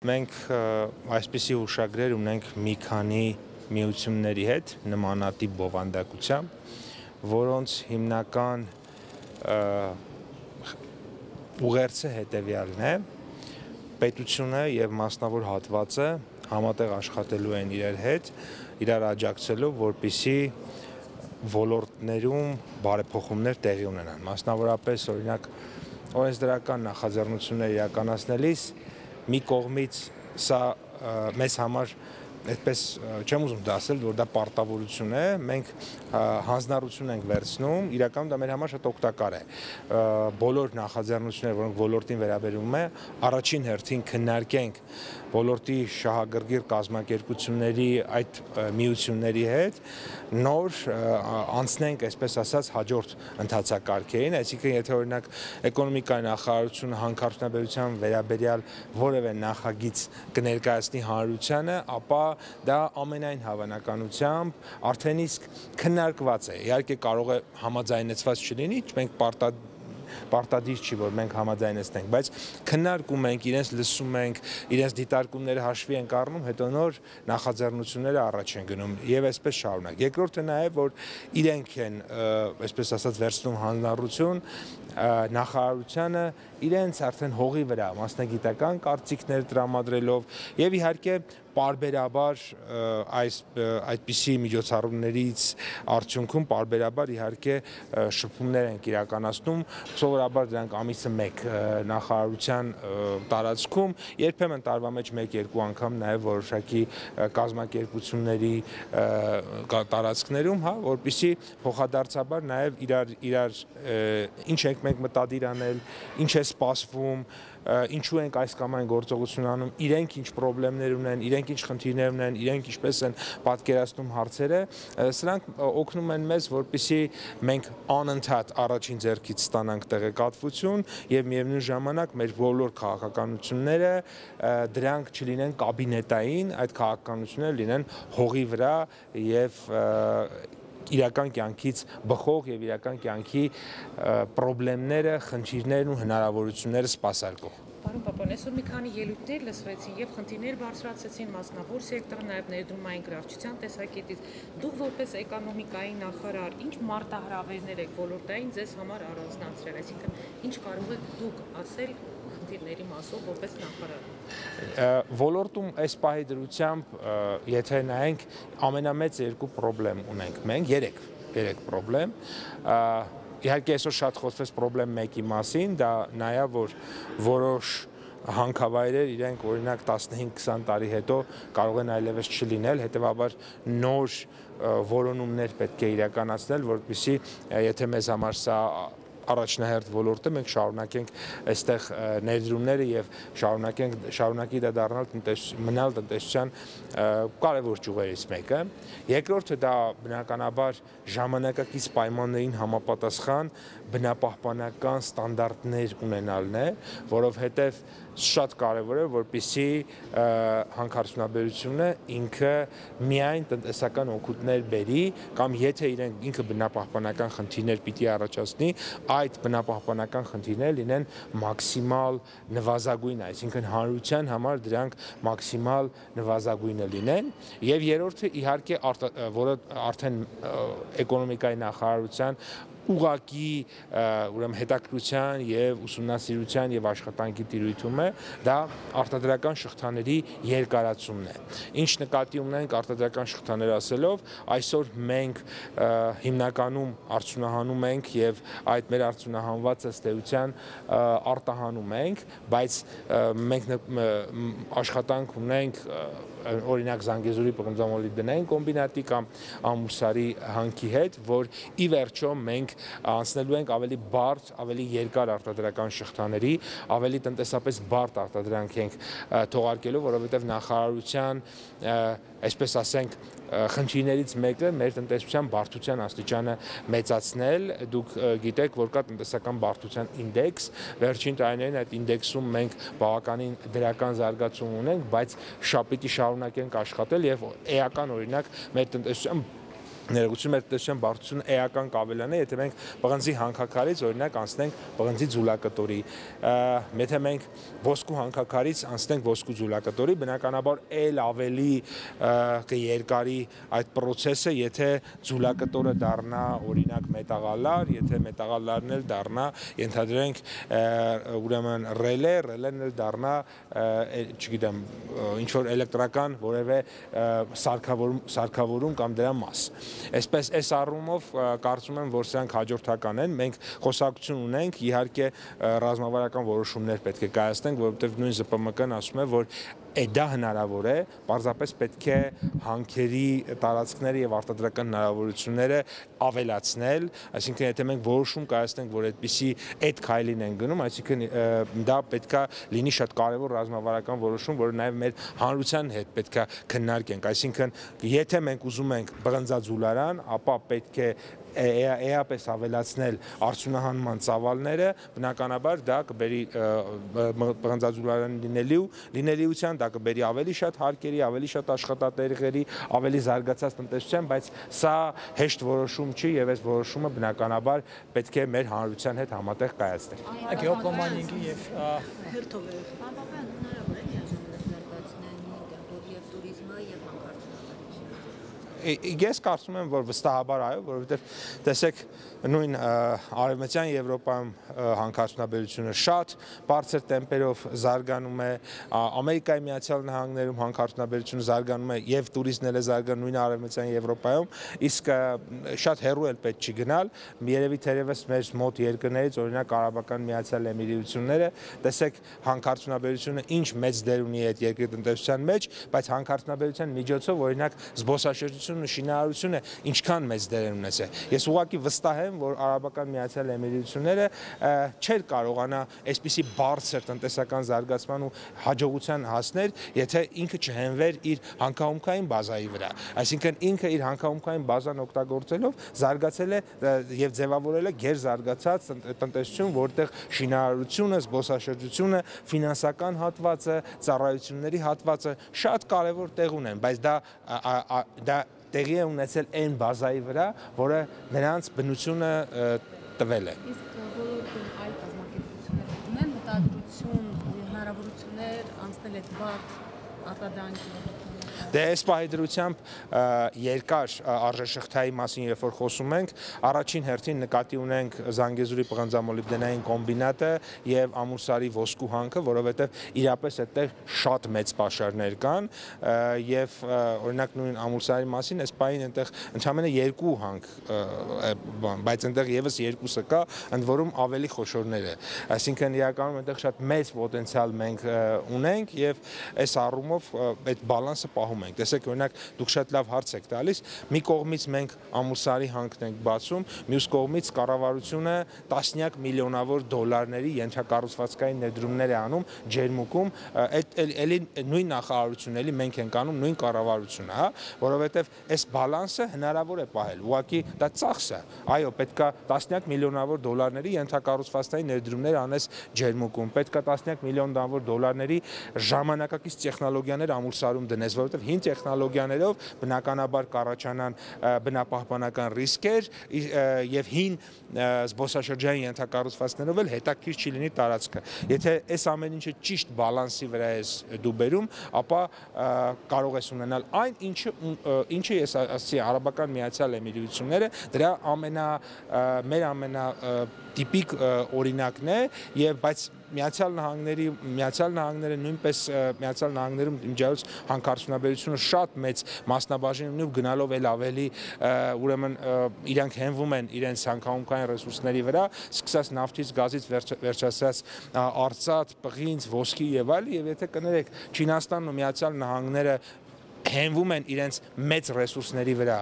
մենք այսպիսի հուշագրեր ունենք մի քանի միությունների հետ նմանատիպ բովանդակությամբ, որոնց հիմնական ուղերձը հետևյալն է. պետությունը եւ մասնավոր հատվածը համատեղ աշխատելու են իրար հետ, իրար աջակցելով, որպեսզի ոլորտներում բարեփոխումներ տեղի ունենան։ Մասնավորապես, օրինակ, օրենսդրական նախաձեռնություններ իրականացնելիս մի կողմից սա մեզ համար այդպես չեմ ուզում դասել, որ դա պարտավորություն է, մենք հանձնառություն ենք վերցնում, իրականում դա մեր համար շատ օգտակար է։ Բոլոր նախաձեռնությունները, որոնք ոլորտին վերաբերում է, առաջին հերթին քննարկենք ոլորտի շահագրգիռ կազմակերպությունների այդ միությունների հետ, նոր անցնենք, այսպես ասած, հաջորդ ընթացակարգերին, այսինքն եթե օրինակ էկոնոմիկայի նախարարությունը հանքարդյունաբերության վերաբերյալ որևէ նախագիծ կներկայացնի հանրությանը, ապա դա ամենայն հավանականությամբ արդեն իսկ քննարկված է։ Իհարկե կարող է համաձայնեցված չլինի, մենք պարտադիր չի, որ մենք համաձայնեցնենք, բայց քննարկում ենք, իրենց լսում ենք, իրենց դիտարկումները հաշվի ենք առնում, հետո նոր նախաձեռնությունները առաջ են գնում եւ այսպես շարունակ։ Երկրորդը նաեւ, որ իրենք են, այսպես ասած, վերցնում հանրություն նախարարությանը իրենց արդեն հողի վրա մասնագիտական կարծիքներ տրամադրելով եւ իհարկե պարբերաբար այդպիսի միջոցառումներից արդյունքում պարբերաբար իհարկե շփումներ են իրականացնում, սովորաբար դրանք ամիսը մեկ նախարարության տարածքում, երբեմն տարվա մեջ 1-2 անգամ նաև որոշակի կազմակերպությունների տարածքներում, որպեսզի փոխադարձաբար նաև իրար ինչ ենք մենք մտադիր անել, ինչ է սպասվում, ինչու ենք այս կամ այն գործողություն անում, իրենք ինչ խնդիրներ ունեն, իրենք ինչ խնդիրներ ունեն, իրենք ինչպես են պատկերացնում հարցերը, սրանք օգնում են մեզ, որպեսզի մենք անընդհատ առաջին ձեռքից ստանանք տեղեկատվություն եւ միևնույն ժամանակ մեր բոլոր քաղաքականությունները դրանք չլինեն կաբինետային, այդ քաղաքականությունները լինեն հողի վրա եւ իրական կյանքից բխող եւ իրական կյանքի խնդիրները, խնդիրներն ու հնարավորությունները սպասարկող։ Պարոն Պապյան, այսօր մի քանի ելույթներ լսվեցին եւ խնդիրներ բարձրացեցին մասնավոր սեկտորը, նաեւ ներդրումային գրավչության տեսակետից։ Դուք որպես էկոնոմիկայի նախարար, ինչ մարտահրավերներ եք ոլորտային ձեզ համար առանձնացրել, այսինքն ինչ կարող եք դուք ասել խնդիրների մասով որպես նախարար։ Ոլորտում այս պահի դրությամբ, եթե նայենք, ամենամեծ երկու խնդրեմ ունենք մենք, երեք խնդրեմ։ Իհարկե այսօր շատ խոսվեց խնդրեմ մեկի մասին, դա նա է, որ որոշ հանքավայրեր իրենք օրինակ 15-20 տարի հետո կարող են այլևս չլինել, հետևաբար նոր որոնումներ պետք է իրականացնել, որպեսզի եթե մեզ համար սա առաջնահերթ ոլորտը, մենք շարունակենք այստեղ ներդրումները եւ շարունակի դա դառնալ մնալ տնտեսության կարևոր ճյուղերից մեկը։ Երկրորդը դա բնականաբար ժամանակակից պայմաններին համապատասխան բնապահպանական ստանդարտներ ունենալն է, որովհետեւ շատ կարևոր է, որպեսզի հանքարդյունաբերությունը ինքը միայն տնտեսական օգուտներ բերի կամ եթե ինքը բնապահպանական խնդիրներ պիտի առաջացնի, այդ բնապահպանական խնդիրները լինեն մաքսիմալ նվազագույն, այսինքն հանրության համար դրանք մաքսիմալ նվազագույնը լինեն, եւ երրորդը իհարկե որը արդեն էկոնոմիկայի նախարարության ուղղակի ուրեմն հետաքրքրության եւ ուսումնասիրության եւ աշխատանքի տիրույթում է, դա արտադրական շղթաների երկարացումն է։ Ինչ նկատի ունենք արտադրական շղթաներ ասելով, այսօր մենք հիմնականում արդյունահանում ենք եւ այդ մեր արդյունահանվածը ըստ էության արտահանում ենք, բայց մենք աշխատանք ունենք օրինակ Զանգեզուրի պղնձամոլիբդենային կոմբինատի կամ Ամուսարի հանքի հետ, որ ի վերջո մենք անցնելու ենք ավելի բարդ, ավելի երկար արտադրական շղթաների, ավելի տնտեսապես բարդ արտադրանք ենք թողարկելու, որովհետև նախարարության, այսպես ասենք, խնդիրներից մեկը մեր տնտեսության բարդության աստիճանը մեծացնել, դուք գիտեք, որ կա տնտեսական բարդության ինդեքս, վերջին տարիներին այդ ինդեքսում մենք բավականին դրական զարգացում ունենք, բայց պիտի շարունակենք աշխատել եւ էական օրինակ մեր տնտեսության ներողություն մեր տնտեսության բարդությունը էական կավելանա, եթե մենք պղնձի հանքաքարից օրինակ անցնենք պղնձի ձուլակտորի, եթե մենք ոսկու հանքաքարից անցնենք ոսկու ձուլակտորի, բնականաբար էլ ավելի կերկարի այդ process-ը, եթե ձուլակտորը դառնա օրինակ մետաղալար, եթե մետաղալարն էլ դառնա, ենթադրենք ուրեմն ռելեն էլ դառնա, չգիտեմ, ինչ որ էլեկտրական որևէ սարքավորում կամ դրա մաս։ Այսպես այս առումով կարծում եմ, որ սրանք հաջորդական են, մենք խոսակցություն ունենք, իհարկե ռազմավարական որոշումներ պետք է կայացնենք, որովհետև նույն ԶՊՄԿ-ն ասում է, որ դա հնարավոր է, պարզապես պետք է հանքերի տարածքները եւ արտադրական հնարավորությունները ավելացնել, այսինքն եթե մենք որոշում կայացնենք, որ այդպիսի այդ քայլին են գնում, այսինքն դա պետքա լինի շատ կարեւոր ռազմավարական որոշում, որը նաեւ մեր հանրության հետ պետքա քննարկենք, այսինքն եթե մենք ուզում ենք բղնձաձուլարան, ապա պետք է էապես ավելացնել արդյունահանման ծավալները, բնականաբար դա կբերի բղնձաձուլարանի լինելիության, դա կբերի ավելի շատ հարկերի, ավելի շատ աշխատատեղերի, ավելի զարգացած տնտեսության, բայց սա հեշտ որոշում չի եւ այս որոշումը բնականաբար պետք է մեր հանրության հետ համատեղ կայացնել։ Գեոկոմայնինգի եւ Ես կարծում եմ, որ վստահաբար այո, որովհետև տեսեք նույն արևմտյան Եվրոպայում հանքարդյունաբերությունը շատ բարձր տեմպերով զարգանում է, Ամերիկայի Միացյալ Նահանգներում հանքարդյունաբերությունը զարգանում է եւ տուրիզմն է զարգանում նույն արևմտյան Եվրոպայում, իսկ շատ հեռու էլ պետք չի գնալ, երևի թերևս մեր մոտ երկրներից, օրինակ Արաբական Միացյալ Էմիրությունները, տեսեք հանքարդյունաբերությունը ինչ մեծ դեր ունի այդ երկրի տնտեսության մեջ, բայց հանքարդյունաբերության միջոցով օրինակ զբոսաշրջությունը, շինարարությունը ինչքան մեծ դեր են ունեցել։ Ես ուղղակի վստահ եմ, որ Արաբական Միացյալ Էմիրությունները չէր կարողանա այսպիսի բարձր տնտեսական զարգացման ու հաջողության հասնել, եթե ինքը չհենվեր իր հանքահումքային բազայի վրա։ Այսինքն ինքը իր հանքահումքային բազան օգտագործելով զարգացել է եւ ձևավորել է գերզարգացած տնտեսություն, որտեղ շինարարությունը, զբոսաշրջությունը, ֆինանսական հատվածը, ծառայությունների հատվածը շատ կարեւոր տեղ ունեն, բայց դա տեղի է ունեցել այն բազայի վրա, որը նրանց բնությունը տվել է։ Իսկ ոլորտում այլ կազմակերպություններ ունեն մտադրություն, հնարավորություններ անցնել այդ բարդ արտադրանքի։ Դե այս պահի երկար արժեշղթայի մասին երբ որ խոսում ենք, առաջին հերթին նկատի ունենք Զանգեզուրի պղնձամոլիբդենային կոմբինատը եւ Ամուրսարի ոսկու հանքը, որովհետեւ իրապես այդտեղ շատ մեծ պաշարներ կան եւ օրինակ նույն Ամուրսարի մասին այս պահին այնտեղ ընդհանրապես երկու հանք, բայց այնտեղ եւս երկուսը կա, ընդ որում ավելի խոշորներ է։ Այսինքն իրականում այնտեղ շատ մեծ պոտենցիալ մենք ունենք եւ այս առումով այդ բալանսը պահում ենք։ Տեսեք, օրինակ, դուք շատ լավ հարց եք տալիս, մի կողմից մենք Ամուրսարի հանքն ենք բացում, մյուս կողմից կառավարությունը տասնյակ միլիոնավոր դոլարների ենթակառուցվածքային ներդրումներ է անում ջերմուկում, էլի նույն նախարարությունն էլի մենք ենք անում նույն կառավարությունը, հա, որովհետև այս բալանսը հնարավոր է պահել։ Ուղղակի դա ծախս է։ Այո, պետքա տասնյակ միլիոնավոր դոլարների ենթակառուցվածքային ներդրումներ անես ջերմուկում, պետքա տասնյակ միլիոնավոր դոլարների ժամանակակից տեխնոլոգիաներ Ամուրսարում դնես, որովհետև հին տեխնոլոգիաներով բնականաբար կառաջանան բնապահպանական ռիսկեր եւ հին զբոսաշրջային ենթակառուցվածքներով էլ հետաքրքիր չի լինի տարածքը։ Եթե այս ամեն ինչը ճիշտ բալանսի վրա ես դու բերում, ապա կարող ես ունենալ այն ինչը ես ասացի Արաբական Միացյալ Էմիրությունները դրա մեր ամենատիպիկ օրինակն է եւ բայց Միացյալ Նահանգները նույնպես Միացյալ Նահանգներում իմջայոց հանքարդյունաբերությունը շատ մեծ մասնաբաժին ունի ու գնալով էլ ավելի ուրեմն իրանք հենվում են իրենց հանքահումքային ռեսուրսների վրա, սկսած նավթից, գազից վերջացած արծաթ, պղինձ, ոսկի եւ այլ, եւ եթե կներեք Չինաստանն ու Միացյալ Նահանգները հենվում են իրենց մեծ ռեսուրսների վրա,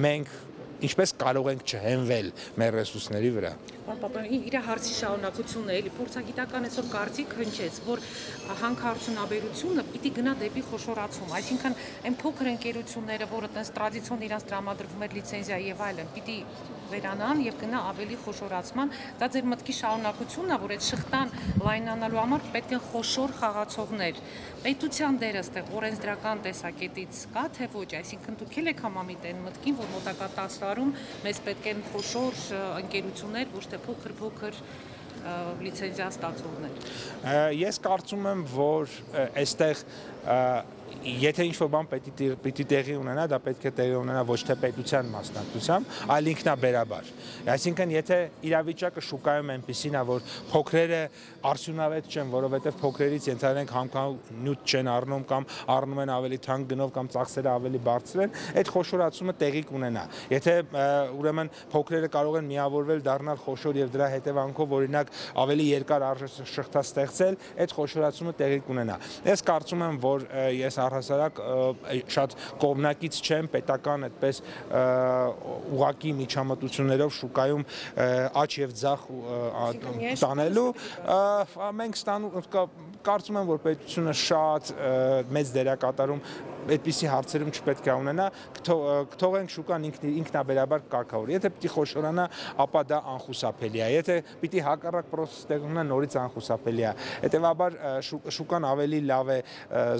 մենք ինչպես կարող ենք չհենվել մեր ռեսուրսների վրա։ Իր հարցի շարունակությունն է, էլի փորձագիտական այսօր կարծիք հնչեց, որ հանքարդյունաբերությունը պիտի գնա դեպի խոշորացում, այսինքն այն փոքր ընկերությունները, որը տես տրադիցիոն իրանց տրամադրվում էր լիցենզիա եւ այլն, պիտի վերանան եւ գնա ավելի խոշորացման։ Դա ձեր մտքի շարունակությունն է, որ այդ շղթան լայնանալու համար պետք են խոշոր խաղացողներ։ Պետության դերը այստեղ օրենսդրական տեսակետից կա թե ոչ, այսինքն դուք եք համամիտ այն մտքին, որ մոտակա 10 տարում մեզ պետք են խոշոր ընկերություններ, ոչ թե փոքր լիցենզիա ստացողներ։ Ես կարծում եմ, որ այստեղ եթե ինչ-որ բան պիտի տեղի ունենա, դա պետք է տեղի ունենա ոչ թե պետության մասնակցությամբ, այլ ինքնաբերաբար։ Այսինքն, եթե իրավիճակը շուկայում այնպիսին է, որ փոքրերը արդյունավետ չեն, որովհետև փոքրերից ենթադրենք համ նյութ չեն առնում կամ առնում են ավելի թանկ գնով կամ ծախսերը ավելի բարձր են, այդ խոշորացումը տեղի կունենա։ Եթե ուրեմն փոքրերը կարող են միավորվել, դառնալ խոշոր եւ դրա հետևանքով օրինակ ավելի երկար շղթա ստեղծել, այդ խոշորացումը տեղի կունենա։ Ես կարծում եմ, որ ես առհասարակ շատ կողմնակից չեմ պետական այդպես ուղակի միջամտություններով շուկայում աճ եւ ձախ տանելու մենք կարծում եմ, որ պետությունը շատ մեծ դերակատարում այդպիսի հարցերում չպետք է ունենա, կթողենք շուկան ինքնաբերաբար կարգավորի։ Եթե պիտի խոշորանա, ապա դա անխուսափելի է։ Եթե պիտի հակառակ պրոցես տեղի ունենա, նորից անխուսափելի է։ Հետևաբար շուկան ավելի լավ է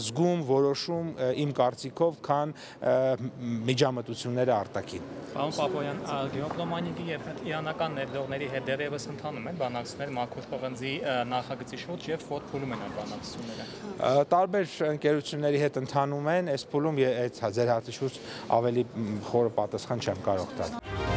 զգում, որոշում իմ կարծիքով, քան միջամտությունները արտաքին։ Պարոն Պապոյան, գյուղապլոմանիկի եւ իրանական ներդրողների հետ դեռևս ընթանում են բանակցություններ մաքուր պղնձի նախագծի շուրջ եւ որ փուլում են բանակցությունները։ Տարբեր ընկերությունների հետ ընթանում են, այս փուլում ձեր հարցի շուրջ ավելի խորը պատասխան չեմ կարող տալ։